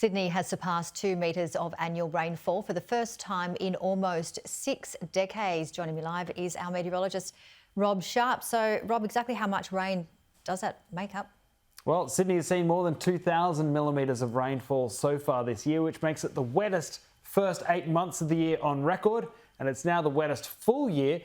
Sydney has surpassed 2 metres of annual rainfall for the first time in almost 6 decades. Joining me live is our meteorologist, Rob Sharpe. So, Rob, exactly how much rain does that make up? Well, Sydney has seen more than 2,000 millimetres of rainfall so far this year, which makes it the wettest first 8 months of the year on record. And it's now the wettest full year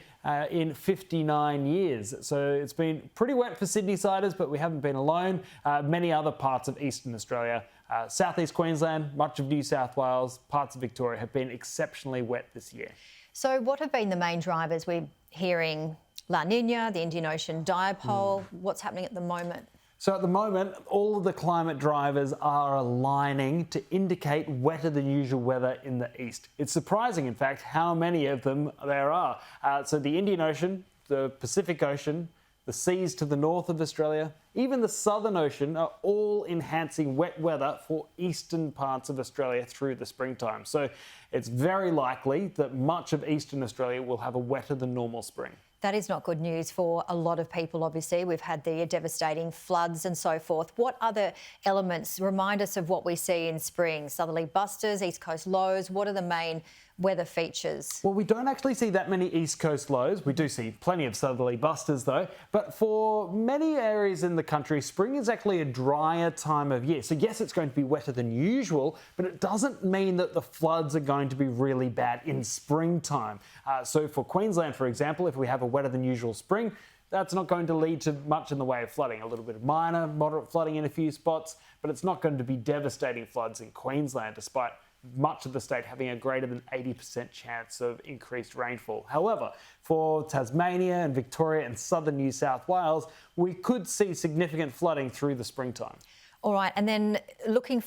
in 59 years. So it's been pretty wet for Sydney-siders, but we haven't been alone. Many other parts of eastern Australia, southeast Queensland, much of New South Wales, parts of Victoria have been exceptionally wet this year. So what have been the main drivers? We're hearing La Nina, the Indian Ocean dipole. What's happening at the moment? So at the moment, all of the climate drivers are aligning to indicate wetter than usual weather in the east. It's surprising, in fact, how many of them there are. So the Indian Ocean, the Pacific Ocean, the seas to the north of Australia, even the Southern Ocean are all enhancing wet weather for eastern parts of Australia through the springtime. So it's very likely that much of eastern Australia will have a wetter than normal spring. That is not good news for a lot of people, obviously. We've had the devastating floods and so forth. What other elements remind us of what we see in spring? Southerly busters, east coast lows. What are the main weather features? Well, we don't actually see that many east coast lows. We do see plenty of southerly busters though. But for many areas in the country, spring is actually a drier time of year. So yes, it's going to be wetter than usual, but it doesn't mean that the floods are going to be really bad in springtime. So for Queensland, for example, if we have a wetter than usual spring, that's not going to lead to much in the way of flooding. A little bit of minor, moderate flooding in a few spots, but it's not going to be devastating floods in Queensland, despite much of the state having a greater than 80% chance of increased rainfall. However, for Tasmania and Victoria and southern New South Wales, we could see significant flooding through the springtime. All right, and then looking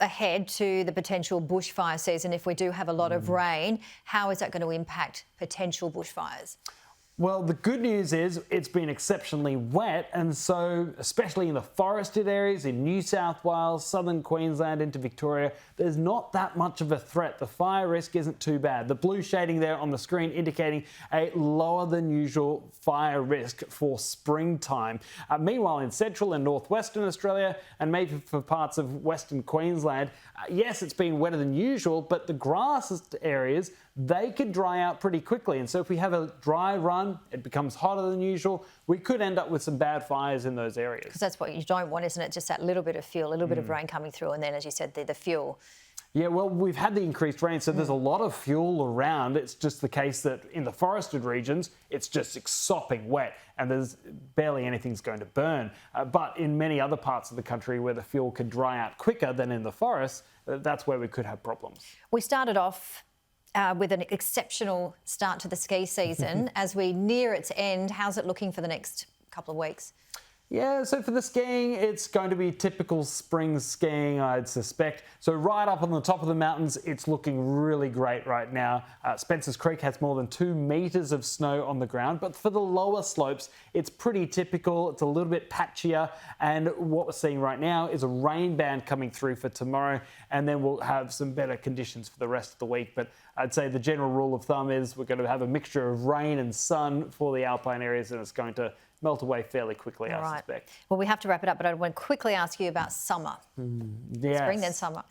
ahead to the potential bushfire season, if we do have a lot of rain, how is that going to impact potential bushfires? Well, the good news is it's been exceptionally wet, and so especially in the forested areas in New South Wales, southern Queensland into Victoria, there's not that much of a threat. The fire risk isn't too bad. The blue shading there on the screen indicating a lower than usual fire risk for springtime. Meanwhile, in central and northwestern Australia and maybe for parts of western Queensland, yes, it's been wetter than usual, but the grass areas, they could dry out pretty quickly. And so if we have a dry run, it becomes hotter than usual, we could end up with some bad fires in those areas. Because that's what you don't want, isn't it? Just that little bit of fuel, a little bit of rain coming through, and then, as you said, the fuel. Yeah, well, we've had the increased rain, so there's a lot of fuel around. It's just the case that in the forested regions, it's just sopping wet and there's barely anything's going to burn. But in many other parts of the country where the fuel could dry out quicker than in the forests, that's where we could have problems. We started off with an exceptional start to the ski season. As we near its end, how's it looking for the next couple of weeks? Yeah, so for the skiing, it's going to be typical spring skiing, I'd suspect. So right up on the top of the mountains, it's looking really great right now. Spencer's Creek has more than 2 metres of snow on the ground, but for the lower slopes, it's pretty typical. It's a little bit patchier, and what we're seeing right now is a rain band coming through for tomorrow, and then we'll have some better conditions for the rest of the week. But I'd say the general rule of thumb is we're going to have a mixture of rain and sun for the alpine areas, and it's going to melt away fairly quickly, I suspect. Well, we have to wrap it up, but I want to quickly ask you about summer. Yes. Spring, then summer.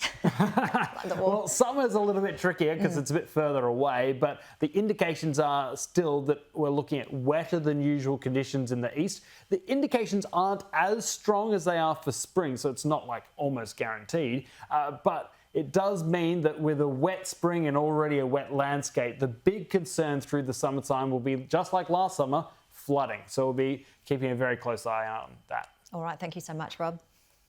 Well, summer's a little bit trickier because it's a bit further away, but the indications are still that we're looking at wetter than usual conditions in the east. The indications aren't as strong as they are for spring, so it's not like almost guaranteed, but it does mean that with a wet spring and already a wet landscape, the big concern through the summertime will be, just like last summer, flooding. So we'll be keeping a very close eye on that. All right, thank you so much, Rob.